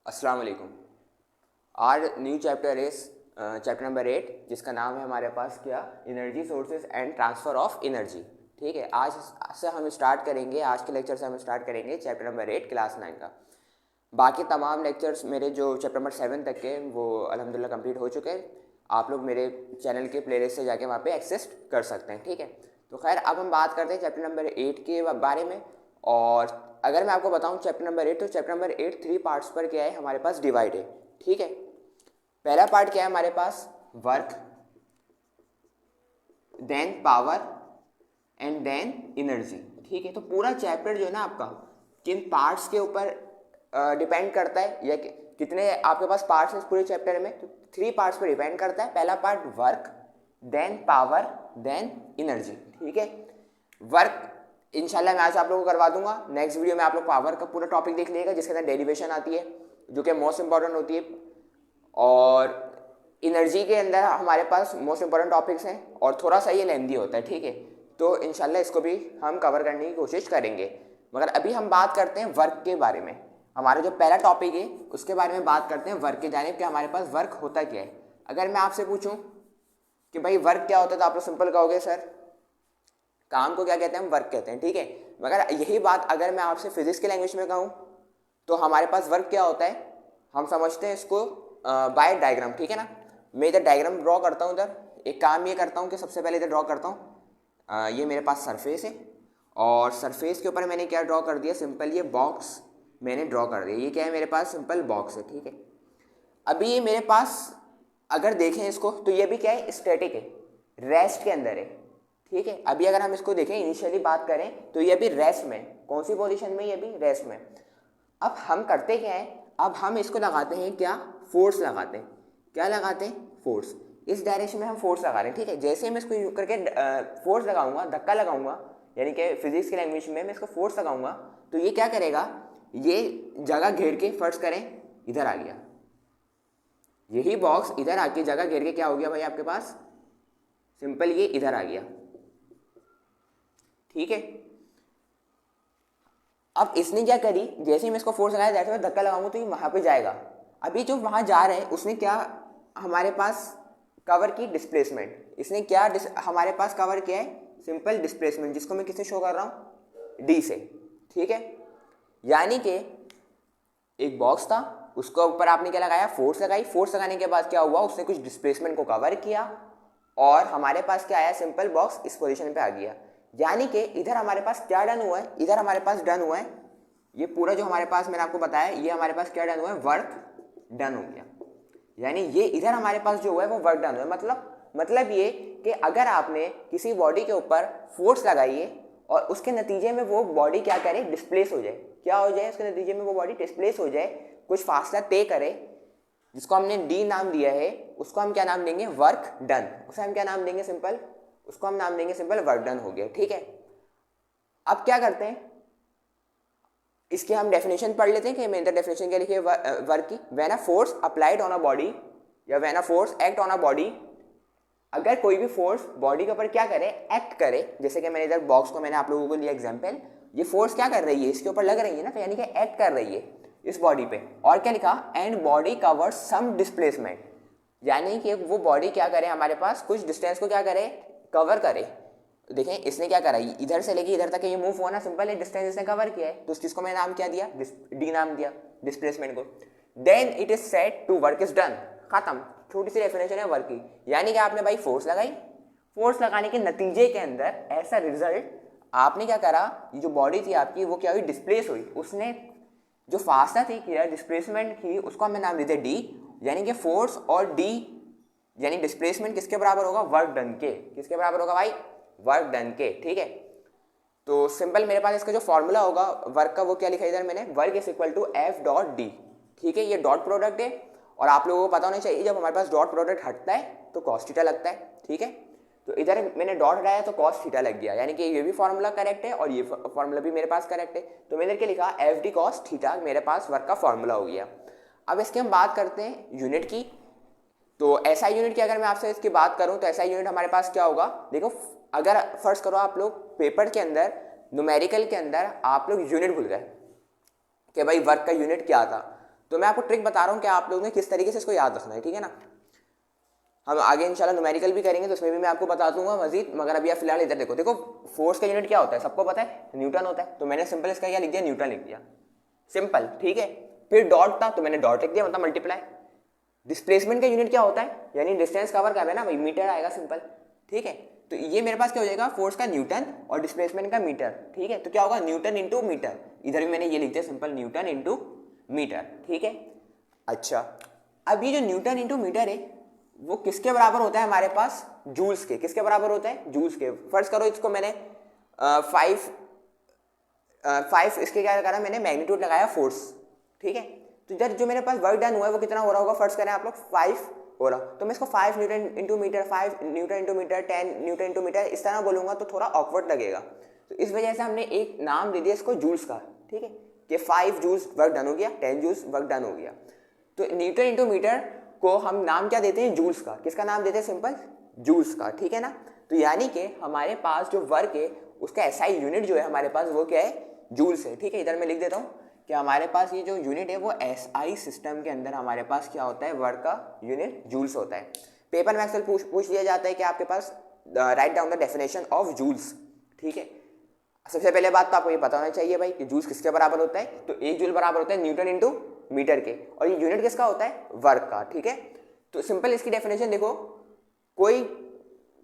अस्सलाम वालेकुम। Our new chapter is chapter number 8, जिसका नाम है हमारे पास क्या, energy sources and transfer of energy. ठीक है, आज से हम स्टार्ट करेंगे, आज के लेक्चर से हम स्टार्ट करेंगे चैप्टर नंबर 8 क्लास 9 का। बाकी तमाम लेक्चर्स मेरे जो चैप्टर नंबर 7 तक के वो अल्हम्दुलिल्लाह कंप्लीट हो चुके हैं। आप लोग मेरे चैनल के प्लेलिस्ट से जाके वहाँ पे एक्सेस कर सकते हैं। ठीक है, तो खैर अब हम बात करते हैं चैप्टर नंबर 8 के बारे में। और अगर मैं आपको बताऊं चैप्टर नंबर 8, तो चैप्टर नंबर 8 3 पार्ट्स पर क्या है हमारे पास डिवाइड है। ठीक है, पहला पार्ट क्या है हमारे पास, work, then power and then energy. ठीक है, तो पूरा चैप्टर जो है ना आपका किन पार्ट्स के ऊपर डिपेंड करता है, या कितने आपके पास पार्ट्स हैं पूरे चैप्टर में, तो 3 पार्ट्स पर डिपेंड करता है। पहला part work, then power, then energy. ठीक है, वर्क इंशाल्लाह मैं आज आप लोगों को करवा दूंगा। नेक्स्ट वीडियो में आप लोग पावर का पूरा टॉपिक देख लीजिएगा, जिसके अंदर डेरिवेशन आती है जो कि मोस्ट इंपॉर्टेंट होती है, और एनर्जी के अंदर हमारे पास मोस्ट इंपॉर्टेंट टॉपिक्स हैं और थोड़ा सा ये लेंदी होता है। ठीक है, तो इंशाल्लाह इसको भी हम कवर करने की कोशिश करेंगे। मगर अभी हम बात करते हैं वर्क के बारे में। हमारा जो पहला टॉपिक है उसके बारे में बात करते हैं, वर्क के जानिब कि हमारे पास वर्क होता क्या है। अगर मैं आपसे पूछूं कि भाई वर्क क्या होता है, तो आप लोग सिंपल कहोगे सर काम को क्या कहते हैं, हम वर्क कहते हैं। ठीक है, मगर यही बात अगर मैं आपसे फिजिक्स के लैंग्वेज में कहूँ तो हमारे पास वर्क क्या होता है, हम समझते हैं इसको बाय डायग्राम। ठीक है ना, मैं इधर डायग्राम ड्रॉ करता हूँ। इधर एक काम ये करता हूँ कि सबसे पहले इधर ड्रॉ करता हूँ, ये मेरे पास सरफेस है और सरफेस के ऊपर मैंने क्या ड्रॉ कर दिया, सिंपल ये बॉक्स मैंने ड्रॉ कर दिया। ये क्या है मेरे पास, सिंपल बॉक्स है। ठीक है, अभी ये मेरे पास अगर देखें इसको तो ये भी क्या है, स्टैटिक है, रेस्ट के अंदर है। ठीक है, अभी अगर हम इसको देखें इनिशियली बात करें तो ये भी रेस्ट में, कौन सी पोजीशन में, ये भी रेस्ट में। अब हम करते क्या है, अब हम इसको लगाते हैं क्या, फोर्स लगाते हैं। क्या लगाते हैं, फोर्स। इस डायरेक्शन में हम फोर्स लगा रहे हैं। ठीक है, जैसे ही मैं इसको यूज करके फोर्स लगाऊंगा, धक्का लगाऊंगा, यानी कि फिजिक्स की लैंग्वेज में मैं इसको फोर्स लगाऊंगा, तो ये क्या करेगा, ये जगह घेर के, फर्स्ट करें इधर आ गया, यही बॉक्स इधर आके जगह घेर के क्या हो गया भाई आपके पास, सिंपल ये इधर आ गया। ठीक है, अब इसने क्या करी, जैसे ही मैं इसको फोर्स लगाया, जैसे मैं धक्का लगाऊंगा तो ये वहां पे जाएगा। अभी जो वहां जा रहे हैं उसने क्या हमारे पास कवर की, डिस्प्लेसमेंट। इसने क्या हमारे पास कवर किया है, सिंपल डिस्प्लेसमेंट, जिसको मैं किससे शो कर रहा हूं, डी से। ठीक है, यानी कि एक बॉक्स था, उसके ऊपर आपने क्या लगाया, फोर्स लगाई। फोर्स लगाने के बाद क्या हुआ, उसने कुछ डिस्प्लेसमेंट को कवर किया और हमारे पास क्या आया, सिंपल बॉक्स इस पोजीशन पे आ गया। यानी कि इधर हमारे पास क्या डन हुआ है, इधर हमारे पास डन हुआ है, ये पूरा जो हमारे पास मैंने आपको बताया, ये हमारे पास क्या डन हुआ है, वर्क डन हो गया। यानी ये इधर हमारे पास जो हुआ है वो वर्क डन हुआ है। मतलब ये कि अगर आपने किसी बॉडी के ऊपर फोर्स लगाई है और उसके नतीजे में वो बॉडी क्या करे, डिस्प्लेस हो जाए। क्या हो जाए, उसके नतीजे में वो बॉडी डिस्प्लेस हो जाए, कुछ फासला तय करे, जिसको हमने डी नाम दिया है, उसको हम क्या नाम देंगे, वर्क डन। उसे हम क्या नाम देंगे, सिंपल, उसको हम नाम देंगे सिंपल वर्क डन हो गया। ठीक है, अब क्या करते हैं, इसकी हम डेफिनेशन पढ़ लेते हैं कि मैं इधर डेफिनेशन क्या लिखी है वर्क की। When a force applied on a body, या when a force act on a body, अगर कोई भी फोर्स बॉडी के ऊपर क्या करे, एक्ट करे। जैसे कि मैंने इधर बॉक्स को मैंने आप लोगों को लिया एग्जांपल, ये फोर्स क्या कर रही है, इसके ऊपर लग रही है ना, तो यानी कि एक्ट कर रही है इस बॉडी पे। और क्या लिखा, and body cover some displacement, यानी कि वो बॉडी क्या करे, हमारे पास कुछ डिस्टेंस को क्या करे, कवर करे। देखें इसने क्या करा, इधर से लेके इधर तक ये मूव हुआ ना, सिंपल है, डिस्टेंस इसने कवर किया है, तो उस चीज को मैंने नाम क्या दिया, डी नाम दिया डिस्प्लेसमेंट को। Then it is said to work is done, खत्म, छोटी सी डेफिनेशन है वर्क की। यानी कि आपने भाई फोर्स लगाई, फोर्स लगाने के नतीजे के अंदर ऐसा रिजल्ट, आपने क्या करा, ये जो बॉडी थी आपकी वो क्या हुई, डिस्प्लेस हुई। उसने जो फासला थी किया, डिस्प्लेसमेंट की, उसको हमने नाम दिया डी। यानी कि फोर्स और डी यानी डिस्प्लेसमेंट किसके बराबर होगा, वर्क डन के। किसके बराबर होगा भाई, वर्क डन के। ठीक है, तो सिंपल मेरे पास इसका जो फॉर्मूला होगा वर्क का, वो क्या लिखा है इधर मैंने, work is equal to F dot D. ठीक है, ये डॉट प्रोडक्ट है और आप लोगों को पता होना चाहिए, जब हमारे पास डॉट प्रोडक्ट हटता है तो कॉस थीटा लगता है। ठीक है, तो इधर मैंने डॉट हटाया तो कॉस थीटा लग गया, यानी कि ये भी फॉर्मूला करेक्ट है और ये फॉर्मूला भी मेरे पास करेक्ट है। तो मैंने इधर क्या लिखा, एफ डी कॉस थीटा मेरे पास वर्क का फॉर्मूला हो गया। अब इसकी हम बात करते हैं यूनिट की। तो एसआई यूनिट की अगर मैं आपसे इसकी बात करूं तो एसआई यूनिट हमारे पास क्या होगा, देखो अगर फर्स्ट करो आप लोग पेपर के अंदर न्यूमेरिकल के अंदर आप लोग यूनिट भूल गए कि भाई वर्क का यूनिट क्या था, तो मैं आपको ट्रिक बता रहा हूँ कि आप लोगों ने किस तरीके से इसको याद रखना है, ठीक है ना। हम आगे इंशाल्लाह न्यूमेरिकल भी करेंगे तो उसमें भी मैं आपको बता दूंगा मजीद, मगर अभी आप फिलहाल इधर देखो। देखो फोर्स का यूनिट क्या होता है, सबको पता है, न्यूटन होता है। तो मैंने सिंपल इसका क्या लिख दिया, न्यूटन लिख दिया, सिंपल, ठीक है। फिर डॉट था तो मैंने डॉट लिख दिया, मतलब मल्टीप्लाई। डिस्प्लेसमेंट का यूनिट क्या होता है, यानी डिस्टेंस कवर कर रहे हैं ना भाई, मीटर आएगा, सिंपल, ठीक है। तो ये मेरे पास क्या हो जाएगा, फोर्स का न्यूटन और डिस्प्लेसमेंट का मीटर, ठीक है। तो क्या होगा, न्यूटन इंटू मीटर, इधर भी मैंने ये लिख दिया सिंपल, न्यूटन इंटू मीटर, ठीक है। अच्छा, अब ये जो न्यूटन इंटू मीटर है वो किसके बराबर होता है हमारे पास, जूल्स के। किसके बराबर होता है, जूल्स के। फर्ज करो इसको मैंने 5 इसके क्या करा, मैंने मैग्नीट्यूड लगाया फोर्स, ठीक है। तो इधर जो मेरे पास वर्क डन हुआ है वो कितना हो रहा होगा, फर्ज करें आप लोग 5 हो रहा, तो मैं इसको 5 newton into metre, 5 newton into metre, 10 newton into metre, इस तरह बोलूंगा तो थोड़ा ऑकवर्ड लगेगा। तो इस वजह से हमने एक नाम दे दिया इसको जूल्स का, ठीक है, कि 5 जूल्स वर्क डन हो गया, 10 जूल्स वर्क डन हो गया। तो न्यूटन इंटू मीटर को हम नाम क्या देते हैं, जूल्स का। किसका नाम देते हैं, सिंपल जूल्स का, ठीक है ना। तो यानी कि हमारे पास जो वर्क है उसका एसआई यूनिट जो है हमारे पास वो क्या है, जूल्स है, ठीक है। इधर मैं लिख देता हूँ कि हमारे पास ये जो यूनिट है वो एसआई सिस्टम के अंदर हमारे पास क्या होता है, वर्क का यूनिट जूल्स होता है। पेपर में अक्सर पूछ लिया जाता है कि आपके पास write down the definition of joules, ठीक है। सबसे पहले बात तो आपको ये पता होना चाहिए भाई कि जूल्स किसके बराबर होता है, तो 1 जूल बराबर होता है न्यूटन इंटू मीटर के, और ये यूनिट किसका होता है, वर्क का, ठीक है। तो सिंपल इसकी डेफिनेशन देखो, कोई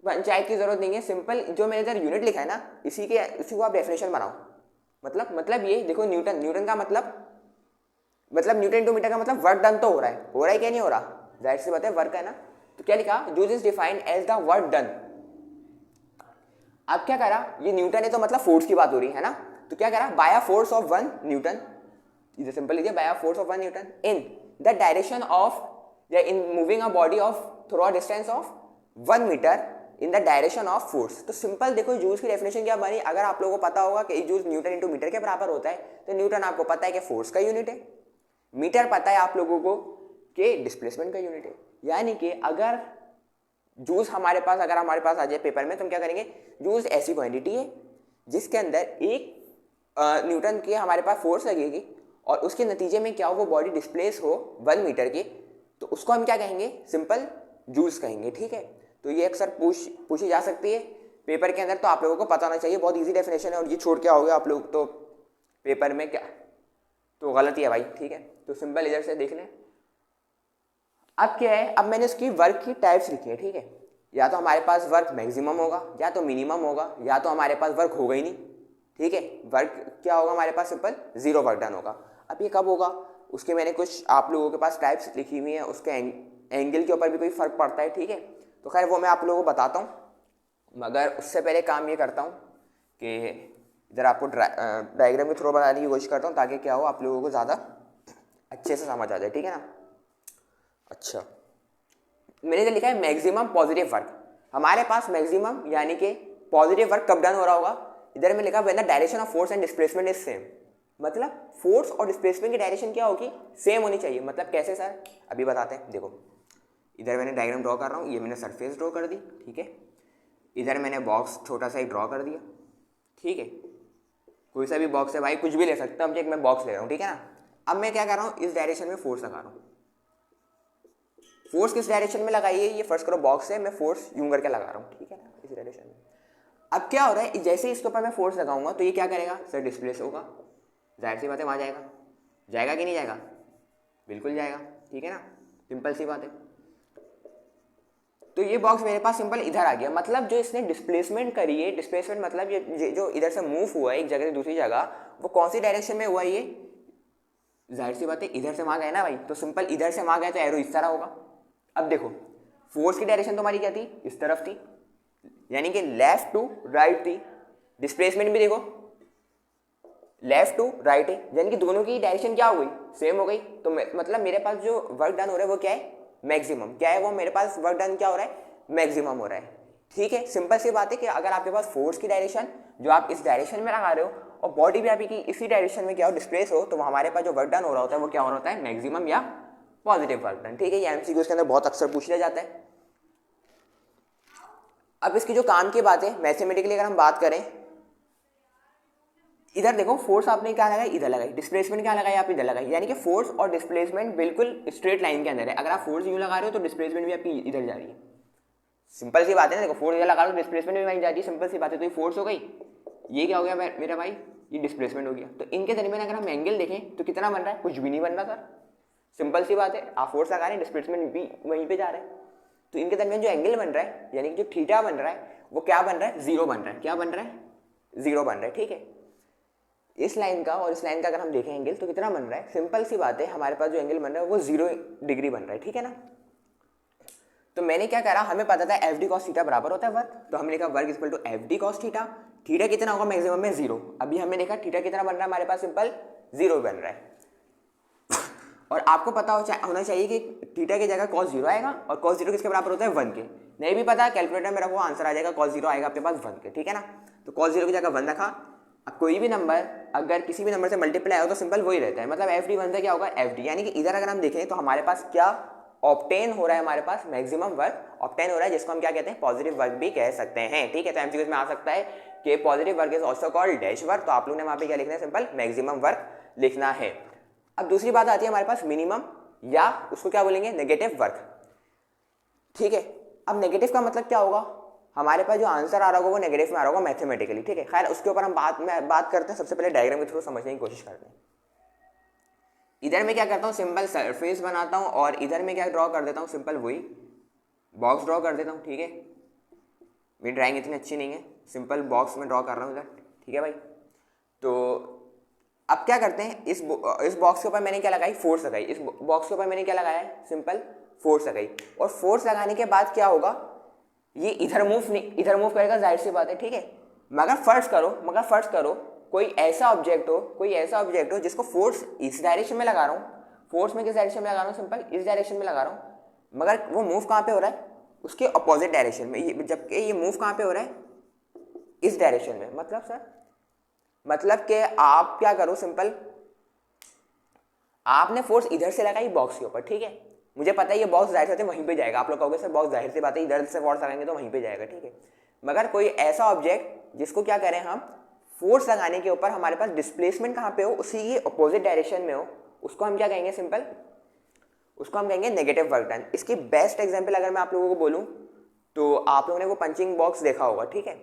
पंचायत की जरूरत नहीं है, सिंपल जो मैंने इधर यूनिट लिखा है ना इसी को आप डेफिनेशन बनाओ। मतलब ये देखो, न्यूटन का मतलब न्यूटन इंटू मीटर का मतलब वर्क डन तो हो रहा है क्या, नहीं हो रहा, जाहिर सी बात है वर्क है ना। तो क्या लिखा, joules is defined as the work done. अब क्या करा, ये न्यूटन है तो मतलब फोर्स की बात हो रही है ना। तो क्या करा, by a force of 1 newton, इसे सिंपल लीजिए, by a force of 1 newton in the direction of या in moving a body of through a distance of 1 metre in the direction of force. तो सिंपल देखो joules की definition क्या बनी, अगर आप लोगों को पता होगा कि जूल्स न्यूटन इंटू मीटर के बराबर होता है, तो न्यूटन आपको पता है कि फोर्स का यूनिट है, मीटर पता है आप लोगों को कि डिस्प्लेसमेंट का यूनिट है। यानी कि अगर जूल्स हमारे पास आ जाए पेपर में, तो हम क्या करेंगे, जूल्स ऐसी क्वांटिटी है जिसके अंदर 1 न्यूटन की हमारे पास फोर्स लगेगी और उसके नतीजे में क्या हो, वो बॉडी डिस्प्लेस हो 1 मीटर की, तो उसको हम क्या कहेंगे, सिंपल जूल्स कहेंगे, ठीक है। तो ये अक्सर पूछी जा सकती है पेपर के अंदर, तो आप लोगों को पता होना चाहिए, बहुत इजी डेफिनेशन है। और ये छोड़ के आओगे आप लोग तो पेपर में क्या, तो गलत ही है भाई, ठीक है। तो सिंपल इधर से देख लें। अब क्या है, अब मैंने उसकी वर्क की टाइप्स लिखी है, ठीक है। या तो हमारे पास वर्क मैक्सिमम होगा, या तो मिनिमम होगा, या तो हमारे पास वर्क होगा ही नहीं, ठीक है। वर्क क्या होगा हमारे पास, सिंपल 0 वर्क डन होगा। अब ये कब होगा, उसके मैंने कुछ आप लोगों के पास टाइप्स लिखी हुई है, उसके एंगल के ऊपर भी कोई फर्क पड़ता है, ठीक है। तो खैर वो मैं आप लोगों को बताता हूँ, मगर उससे पहले काम ये करता हूँ कि इधर आपको डायग्राम के थ्रू बनाने की कोशिश करता हूँ, ताकि क्या हो, आप लोगों को ज़्यादा अच्छे से समझ आ जाए, ठीक है ना। अच्छा, मैंने इधर लिखा है मैक्सिमम पॉजिटिव वर्क। हमारे पास मैक्सिमम यानी कि पॉजिटिव वर्क कब डन हो रहा होगा, इधर में लिखा when the direction of force and displacement is same. मतलब फोर्स और डिस्प्लेसमेंट की डायरेक्शन क्या होगी, सेम होनी चाहिए। मतलब कैसे सर, अभी बताते हैं। देखो इधर मैंने डायग्राम ड्रॉ कर रहा हूँ, ये मैंने सरफेस ड्रॉ कर दी, ठीक है। इधर मैंने बॉक्स छोटा सा ही ड्रॉ कर दिया, ठीक है। कोई सा भी बॉक्स है भाई, कुछ भी ले सकता हूँ, मैं बॉक्स ले रहा हूँ, ठीक है ना। अब मैं क्या कर रहा हूँ, इस डायरेक्शन में फोर्स लगा रहा हूँ। फोर्स किस डायरेक्शन में लगाइए, ये फर्स्ट करो बॉक्स है, मैं फोर्स यूं करके लगा रहा हूँ, ठीक है ना, इस डायरेक्शन में। अब क्या हो रहा है, जैसे इसके ऊपर मैं फोर्स लगाऊंगा तो ये क्या करेगा सर, डिस्प्लेस होगा, जाहिर सी बात है वहाँ जाएगा कि नहीं जाएगा, बिल्कुल जाएगा, ठीक है ना, सिंपल सी बात है। तो ये बॉक्स मेरे पास सिंपल इधर आ गया। मतलब जो इसने डिस्प्लेसमेंट करी है, डिस्प्लेसमेंट मतलब ये जो इधर से मूव हुआ है एक जगह से दूसरी जगह, वो कौन सी डायरेक्शन में हुआ है, ये जाहिर सी बात है इधर से वहाँ गए ना भाई, तो सिंपल इधर से वहाँ गए तो एरो इस तरह होगा। अब देखो फोर्स की डायरेक्शन तुम्हारी क्या थी, इस तरफ थी, यानी कि लेफ्ट टू राइट थी। डिस्प्लेसमेंट भी देखो लेफ्ट टू राइट है, यानी कि दोनों की डायरेक्शन क्या हो गई, सेम हो गई। तो मतलब मेरे पास जो वर्क डन हो रहा है वो क्या है, मैक्सिमम। क्या है वो, मेरे पास वर्क डन क्या हो रहा है, मैक्सिमम हो रहा है, ठीक है। सिंपल सी बात है कि अगर आपके पास फोर्स की डायरेक्शन जो आप इस डायरेक्शन में लगा रहे हो और बॉडी भी आपकी इसी डायरेक्शन में क्या हो, डिस्प्लेस हो, तो हमारे पास जो वर्क डन हो रहा होता है वो क्या हो रहा होता है, मैक्सिमम या पॉजिटिव वर्क डन, ठीक है। ये एमसीक्यू के अंदर बहुत अक्सर पूछ लिया जाता है। अब इसकी जो काम की बात है मैथमेटिकली अगर हम बात करें, इधर देखो फोर्स आपने क्या लगाई, इधर लगाई, डिस्प्लेसमेंट क्या लगाई आप, इधर लगाई, यानी कि फोर्स और डिस्प्लेसमेंट बिल्कुल स्ट्रेट लाइन के अंदर है। अगर आप फोर्स यूं लगा रहे हो तो डिस्प्लेसमेंट भी आपकी इधर जा रही है। सिंपल सी बात है ना, देखो फोर्स इधर लगा रहे हो डिस्प्लेसमेंट भी वहीं जा रही है, सिंपल सी बात है। तो ये फोर्स हो गई, ये क्या हो गया मेरा भाई, ये डिस्प्लेसमेंट हो गया। तो इनके दरमियान अगर हम एंगल देखें तो कितना बन रहा है, कुछ भी नहीं बन रहा सर। सिंपल सी बात है, आप फोर्स लगा रहे हैं, डिस्प्लेसमेंट भी वहीं पे जा रहा है। तो इनके दरमियान जो एंगल बन रहा है, यानी कि जो थीटा बन रहा है, वो क्या बन रहा है, जीरो बन रहा है। क्या बन रहा है, जीरो बन रहा है, ठीक है। इस लाइन का और इस लाइन का अगर हम देखें एंगल तो कितना बन रहा है, सिंपल सी बात है, हमारे पास जो एंगल बन रहा है वो 0 डिग्री बन रहा है, ठीक है ना। तो मैंने क्या करा, हमें पता था एफ डी कॉस थीटा बराबर होता है वर्क, तो हमने लिखा work equal to F D cos theta. Theta कितना होगा मैक्सिमम में 0। अभी हमने देखा थीटा कितना बन रहा है हमारे पास, सिंपल 0 बन रहा है। और आपको पता होना चाहिए कि थीटा की जगह cos 0 आएगा, और cos 0 किसके बराबर होता है, 1 के। नहीं भी पता, कैलकुलेटर मेरा वो आंसर आ जाएगा, cos 0 आएगा आपके पास 1 के, ठीक है ना। तो cos 0 की जगह 1 रखा। अब कोई भी नंबर अगर किसी भी नंबर से मल्टीप्लाई हो तो सिंपल वही रहता है, मतलब एफ डी 1 से क्या होगा, एफ डी, यानी कि इधर अगर हम देखें तो हमारे पास क्या ऑब्टेन हो रहा है, हमारे पास मैक्सिमम वर्क ऑब्टेन हो रहा है, जिसको हम क्या कहते हैं, पॉजिटिव वर्क भी कह सकते हैं, ठीक है। तो एमसीक्यूज में आ सकता है कि positive work is also called dash work, तो आप लोग ने वहां पे क्या लिखना है, सिंपल मैक्सिमम वर्क लिखना है। अब दूसरी बात आती है हमारे पास मिनिमम, या उसको क्या बोलेंगे, नेगेटिव वर्क, ठीक है। अब नेगेटिव का मतलब क्या होगा, हमारे पास जो आंसर आ रहा होगा वो नेगेटिव में आ रहा होगा मैथमेटिकली, ठीक है। खैर उसके ऊपर हम बात करते हैं, सबसे पहले डायग्राम के थ्रू समझने की कोशिश करते हैं। इधर मैं क्या करता हूँ, सिंपल सरफेस बनाता हूँ, और इधर मैं क्या ड्रॉ कर देता हूँ, सिंपल वही बॉक्स ड्रॉ कर देता हूँ, ठीक है। मेरी ड्राइंग इतनी अच्छी नहीं है, सिंपल बॉक्स में ड्रॉ कर रहा हूँ इधर, ठीक है भाई। तो अब क्या करते हैं, इस बॉक्स के ऊपर मैंने क्या लगाई, फोर्स लगाई। इस बॉक्स के ऊपर मैंने क्या लगाया है, सिंपल फोर्स लगाई। और फोर्स लगाने के बाद क्या होगा, ये इधर मूव करेगा, जाहिर सी बात है, ठीक है। मगर फर्स्ट करो कोई ऐसा ऑब्जेक्ट हो जिसको फोर्स इस डायरेक्शन में लगा रहा हूँ, फोर्स में किस डायरेक्शन में लगा रहा हूँ, सिंपल इस डायरेक्शन में लगा रहा हूँ, मगर वो मूव कहाँ पे हो रहा है, उसके अपोजिट डायरेक्शन में, जबकि ये मूव कहाँ पे हो रहा है, इस डायरेक्शन में। मतलब सर, मतलब कि आप क्या करो, सिंपल आपने फोर्स इधर से लगाई बॉक्स के ऊपर, ठीक है। मुझे पता है ये बॉक्स जाहिर से वहीं पे जाएगा, आप लोग कहोगे सर बॉक्स जाहिर सी बात है इधर से फोर्स लगाएंगे तो वहीं पे जाएगा, ठीक है। मगर कोई ऐसा ऑब्जेक्ट जिसको क्या करें हम, फोर्स लगाने के ऊपर हमारे पास डिस्प्लेसमेंट कहाँ पे हो, उसी के अपोजिट डायरेक्शन में हो, उसको हम क्या कहेंगे, सिंपल उसको हम कहेंगे नेगेटिव वर्क डन। इसकी बेस्ट एग्जाम्पल अगर मैं आप लोगों को बोलूँ तो आप लोगों ने वो पंचिंग बॉक्स देखा होगा, ठीक है,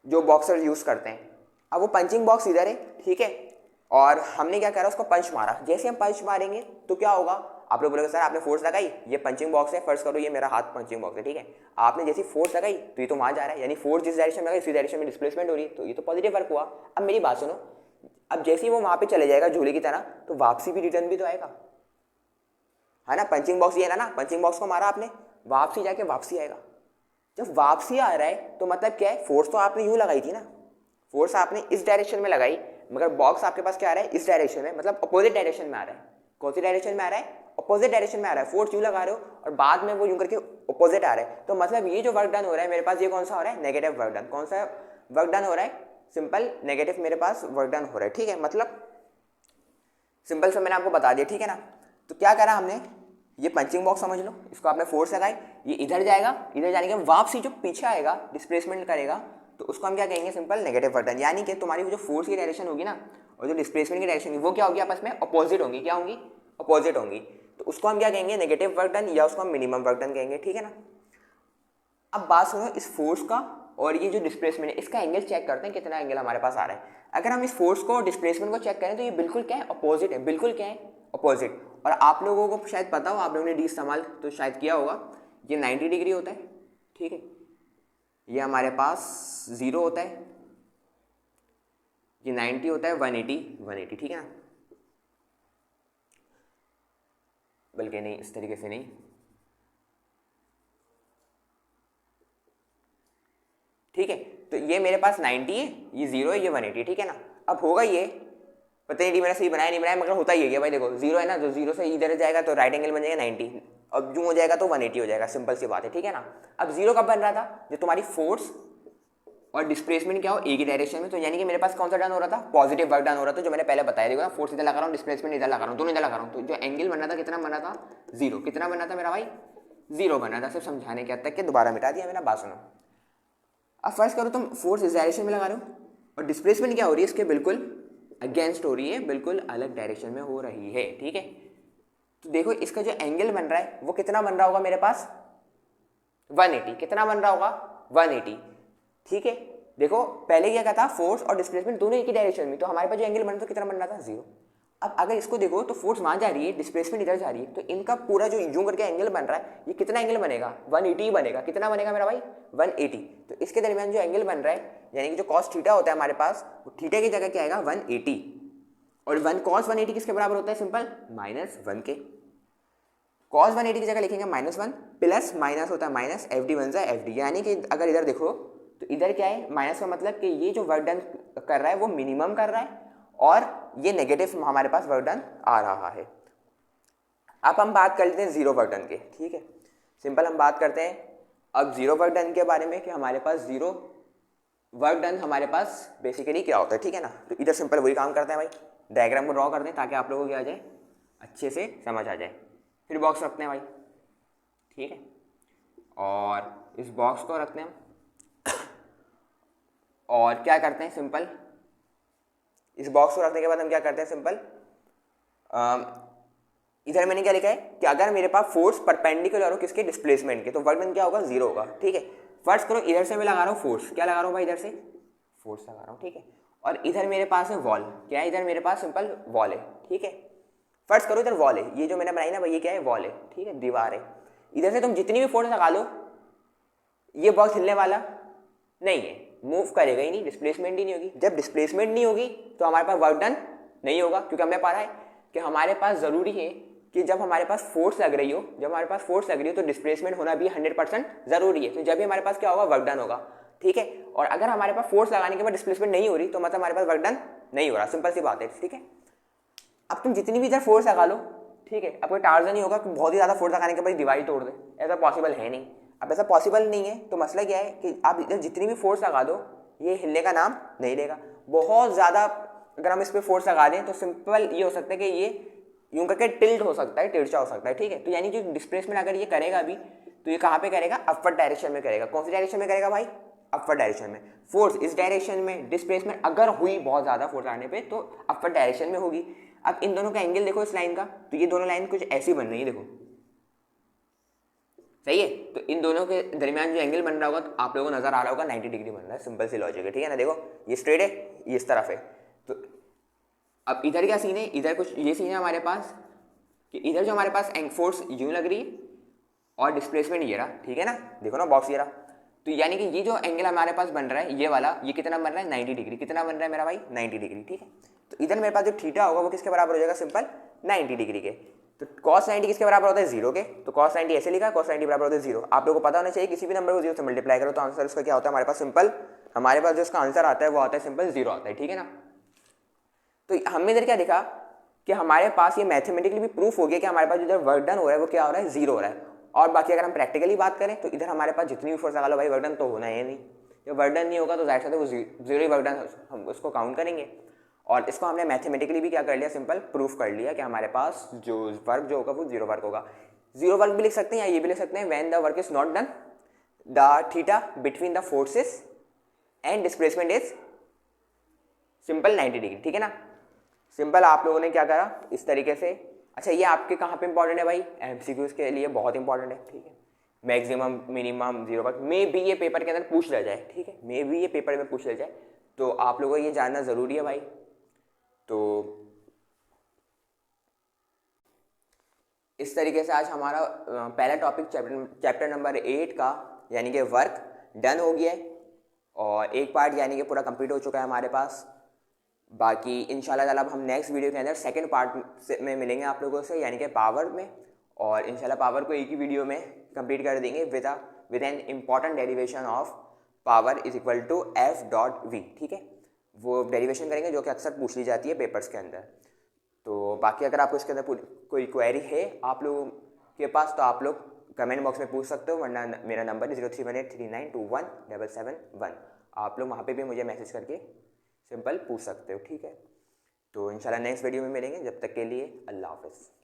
जो बॉक्सर यूज करते हैं। अब वो पंचिंग बॉक्स इधर है, ठीक है, और हमने क्या करा, उसको पंच मारा। जैसे हम पंच मारेंगे तो क्या होगा, आप लोग बोलोगे सर आपने फोर्स लगाई, ये पंचिंग बॉक्स है, फर्स्ट करो ये मेरा हाथ पंचिंग बॉक्स है, ठीक है। आपने जैसी फोर्स लगाई तो ये तो वहां जा रहा है, यानी फोर्स जिस डायरेक्शन में लगाई उसी डायरेक्शन में डिस्प्लेसमेंट हो रही है, तो ये तो पॉजिटिव वर्क हुआ। अब मेरी बात सुनो, अब जैसे ही वो वहां पे चले जाएगा झूले की तरह, तो वापसी भी रिटर्न भी तो आएगा, है ना। पंचिंग बॉक्स ये है ना, पंचिंग बॉक्स को मारा आपने, वापसी जाके वापसी आएगा। जब वापसी आ रहा है तो मतलब क्या है, फोर्स तो आपने यूं लगाई थी ना, फोर्स आपने इस डायरेक्शन में लगाई, मगर बॉक्स आपके पास क्या आ रहा है, इस डायरेक्शन में, मतलब अपोजिट डायरेक्शन में आ रहा है। कौन सी डायरेक्शन में आ रहा है, अपोजिट डायरेक्शन में आ रहा है। फोर्स यूं लगा रहे हो और बाद में वो यूं करके अपोजिट आ रहा है, तो मतलब ये जो वर्क डन हो रहा है मेरे पास, ये कौन सा हो रहा है, नेगेटिव वर्क डन। कौन सा वर्क डन हो रहा है, सिंपल नेगेटिव मेरे पास वर्क डन हो रहा है, ठीक है। मतलब सिंपल से मैंने आपको बता दिया, ठीक है ना। तो क्या करा हमने, ये पंचिंग बॉक्स समझ लो, इसको आपने फोर्स लगाई, ये इधर जाएगा, इधर जाने के वापसी जो पीछे आएगा डिस्प्लेसमेंट करेगा, तो उसको हम क्या कहेंगे, सिंपल नेगेटिव वर्क डन। यानी कि तुम्हारी जो फोर्स की डायरेक्शन होगी ना और जो डिस्प्लेसमेंट की डायरेक्शन होगी वो क्या होगी, आपस में अपोजिट होंगी। क्या होंगी, अपोजिट होंगी। तो उसको हम क्या कहेंगे, नेगेटिव वर्क डन, या उसको हम मिनिमम वर्क डन कहेंगे, ठीक है ना। अब बात सुनो इस फोर्स का और ये जो डिस्प्लेसमेंट है, इसका एंगल चेक करते हैं कितना एंगल हमारे पास आ रहा है। अगर हम इस फोर्स को डिस्प्लेसमेंट को चेक करें तो ये बिल्कुल क्या है, अपोजिट है, बिल्कुल क्या है, अपोजिट। और आप लोगों को शायद पता हो, आप लोगों ने डी इस्तेमाल तो शायद किया होगा, ये 90 डिग्री होता है, ठीक है। ये हमारे पास 0 होता है, ये 90 होता है, 180, ठीक है ना। बल्कि नहीं, इस तरीके से नहीं, ठीक है। तो ये मेरे पास 90 है, ये 0 है, ये 180, ठीक है ना। अब होगा ये, पता नहीं मैंने सही बनाया नहीं बनाया, मगर होता ही है भाई। देखो 0 है ना, तो 0 से इधर जाएगा तो राइट एंगल बन जाएगा 90, अब जो हो जाएगा तो 180 हो जाएगा, सिंपल सी बात है, ठीक है ना। अब 0 कब बन रहा था, जो तुम्हारी फोर्स और डिस्प्लेसमेंट क्या हो, एक ही डायरेक्शन में, तो यानी कि मेरे पास कौन सा डन हो रहा था, पॉजिटिव वर्क डन हो रहा था, जो मैंने पहले बताया। देखो ना, फोर्स इधर लगा रहा हूँ, डिस्प्लेसमेंट इधर लगा रहा हूँ, दोनों इधर लगा रहा हूँ, तो जो एंगल बन रहा था कितना बन रहा था, 0। कितना बन रहा था मेरा भाई, 0 बन रहा था। सिर्फ समझाने के हद तक के दोबारा मिटा दिया मेरा, बात सुनो। अब फर्स्ट करो, तुम फोर्स इस डायरेक्शन में लगा रहे हो और डिस्प्लेसमेंट क्या हो रही है, इसके बिल्कुल अगेंस्ट हो रही है, बिल्कुल अलग डायरेक्शन में हो रही है। ठीक है, तो देखो इसका जो एंगल बन रहा है वो कितना बन रहा होगा मेरे पास 180। कितना बन रहा होगा 180। ठीक है, देखो पहले क्या था, फोर्स और डिस्प्लेसमेंट दोनों एक ही डायरेक्शन में, तो हमारे पास जो एंगल बन रहा था कितना बन रहा था 0। अब अगर इसको देखो तो फोर्स वहां जा रही है, डिस्प्लेसमेंट इधर जा रही है, तो इनका पूरा जो यूं करके एंगल बन रहा है ये कितना एंगल बनेगा 180 बनेगा। कितना बनेगा मेरा भाई 180। तो इसके दरमियान जो एंगल बन रहा है यानी कि जो कॉस थीटा होता है हमारे पास, वो थीटा की जगह क्या आएगा 180। और 1 cos 180 किसके बराबर होता है, सिंपल -1 के। cos 180 की जगह लिखेंगे -1 प्लस माइनस होता है माइनस, एफ डी बन जाए एफ डी। यानी कि अगर इधर देखो तो इधर क्या है माइनस का मतलब कि ये जो वर्क डन कर रहा है वो मिनिमम कर रहा है और ये नेगेटिव हमारे पास वर्क डन आ रहा है। अब हम बात कर लेते हैं जीरो वर्क डन के। ठीक है, सिंपल हम बात करते हैं अब जीरो वर्क डन के बारे में कि हमारे पास जीरो वर्क डन हमारे पास बेसिकली क्या होता है। ठीक है ना, तो इधर सिंपल वही काम करते हैं भाई, डायग्राम को ड्रॉ कर दें ताकि आप लोगों को क्या आ जाए, अच्छे से समझ आ जाए। फिर बॉक्स रखते हैं भाई, ठीक है, और इस बॉक्स को रखते हैं और क्या करते हैं सिंपल, इस बॉक्स को रखने के बाद हम क्या करते हैं सिंपल, इधर मैंने क्या लिखा है कि अगर मेरे पास फोर्स परपेंडिकुलर हो किसके, डिस्प्लेसमेंट के, तो वर्क डन क्या होगा 0 होगा। ठीक है, फर्स्ट करो इधर से मैं लगा रहा हूँ फोर्स, क्या लगा रहा हूँ भाई, इधर से फोर्स लगा रहा हूँ। ठीक है, और इधर मेरे पास है वॉल, क्या है इधर मेरे पास सिंपल वॉल है। ठीक है, फर्स्ट करो इधर वॉल है, ये जो मैंने बनाई ना भाई ये क्या है वॉल है। ठीक है, दीवार है, इधर से तुम जितनी भी फोर्स लगा लो ये बॉक्स हिलने वाला नहीं है, मूव करेगा ही नहीं, डिस्प्लेसमेंट ही नहीं होगी। जब डिस्प्लेसमेंट नहीं होगी तो हमारे पास वर्क डन नहीं होगा, क्योंकि हमने पढ़ा है कि हमारे पास ज़रूरी है कि जब हमारे पास फोर्स लग रही हो, जब हमारे पास फोर्स लग रही हो तो डिस्प्लेसमेंट होना भी 100% ज़रूरी है। तो जब भी हमारे पास क्या होगा वर्क डन होगा। ठीक है, और अगर हमारे पास फोर्स लगाने के बाद डिस्प्लेसमेंट नहीं हो रही तो मतलब हमारे पास वर्क डन नहीं हो रहा, सिंपल सी बात है। ठीक है, अब तुम जितनी भी इधर फोर्स लगा लो, ठीक है, अब कोई टार्जन नहीं होगा कि बहुत ही ज़्यादा फोर्स लगाने के बाद दीवार ही तोड़ दे, ऐसा पॉसिबल है नहीं। अब ऐसा पॉसिबल नहीं है तो मसला क्या है कि आप इधर जितनी भी फोर्स लगा दो ये हिलने का नाम नहीं लेगा। बहुत ज़्यादा अगर हम इस पर फोर्स लगा दें तो सिंपल ये हो सकता है कि ये यूं करके टिल्ट हो सकता है, तिरछा हो सकता है। ठीक है, तो यानी जो डिस्प्लेसमेंट अगर ये करेगा अभी तो ये कहाँ पे करेगा, अपवर्ड डायरेक्शन में करेगा। कौन सी डायरेक्शन में करेगा भाई, अपवर्ड डायरेक्शन में। फोर्स इस डायरेक्शन में, डिस्प्लेसमेंट अगर हुई बहुत ज़्यादा फोर्स आने पे तो अपवर्ड डायरेक्शन में होगी। अब इन दोनों का एंगल देखो इस लाइन का, तो ये दोनों लाइन कुछ ऐसी बन रही है, देखो सही है। तो इन दोनों के दरमियान जो एंगल बन रहा होगा तो आप लोगों को नजर आ रहा होगा 90 डिग्री बन रहा है, सिंपल सी लॉजिक है। ठीक है ना, देखो ये स्ट्रेट है, ये इस तरफ है। तो अब इधर क्या सीन है, इधर कुछ ये सीन है हमारे पास कि इधर जो हमारे पास फोर्स यूं लग रही है और डिस्प्लेसमेंट ये रहा। ठीक है ना, देखो ना बॉक्स ये रहा, तो यानी कि ये जो एंगल हमारे पास बन रहा है ये वाला, ये कितना बन रहा है 90 डिग्री। कितना बन रहा है मेरा भाई 90 डिग्री। ठीक है, तो इधर मेरे पास जो थीटा होगा वो किसके बराबर हो जाएगा, सिंपल 90 डिग्री के। तो cos 90 किसके बराबर होता है 0 के, तो cos 90 ऐसे लिखा, cos 90 बराबर होता है 0। आप लोगों को पता होना चाहिए किसी भी नंबर को 0 से मल्टीप्लाई करो तो आंसर उसका क्या होता है हमारे पास, सिंपल हमारे पास जो उसका आंसर आता है वो आता है सिंपल 0 आता है। ठीक है ना, तो हमने इधर क्या देखा कि हमारे पास ये मैथमेटिकली भी प्रूफ हो गया कि हमारे पास जो इधर वर्क डन हो रहा है वो क्या हो रहा है 0 हो रहा है। और बाकी अगर हम प्रैक्टिकली बात करें तो इधर हमारे पास जितनी भी फोर्स लगा लो भाई वर्क डन तो होना है नहीं। जब वर्क डन नहीं होगा तो जाहिर सा वो 0 ही वर्क डन हम उसको काउंट करेंगे। और इसको हमने मैथमेटिकली भी क्या कर लिया, सिंपल प्रूफ कर लिया कि हमारे पास जो वर्क जो होगा वो 0 वर्क होगा। 0 वर्क भी लिख सकते हैं या ये भी लिख सकते हैं, when the work is not done the theta between the forces and displacement is simple 90 degree. ठीक है ना, सिंपल आप लोगों ने क्या करा इस तरीके से। अच्छा ये आपके कहाँ पे इंपॉर्टेंट है भाई, एमसीक्यूज के लिए बहुत इंपॉर्टेंट है। ठीक है, मैक्सिमम मिनिमम 0 वर्क मे भी ये पेपर के अंदर पूछ ले जाए। ठीक है, मे भी ये पेपर में पूछ ले जाए, तो आप लोगों को ये जानना ज़रूरी है भाई। तो इस तरीके से आज हमारा पहला टॉपिक चैप्टर नंबर 8 का यानी कि वर्क डन हो गया है और एक पार्ट यानी कि पूरा कंप्लीट हो चुका है हमारे पास। बाकी इंशाल्लाह ताला अब हम नेक्स्ट वीडियो के अंदर सेकंड पार्ट में मिलेंगे आप लोगों से यानी कि पावर में, और इंशाल्लाह पावर को एक ही वीडियो में कंप्लीट कर देंगे with an important derivation of power is equal to F.V। ठीक है, वो डेरिवेशन करेंगे जो कि अक्सर पूछ ली जाती है पेपर्स के अंदर। तो बाकी अगर आपको इसके अंदर कोई क्वेरी है आप लोगों के पास तो आप लोग कमेंट बॉक्स में पूछ सकते हो, वरना मेरा नंबर 031839217771, आप लोग वहाँ पे भी मुझे मैसेज करके सिंपल पूछ सकते हो। ठीक है, तो इंशाल्लाह नेक्स्ट वीडियो में मिलेंगे, जब तक के लिए अल्लाह हाफ़िज़।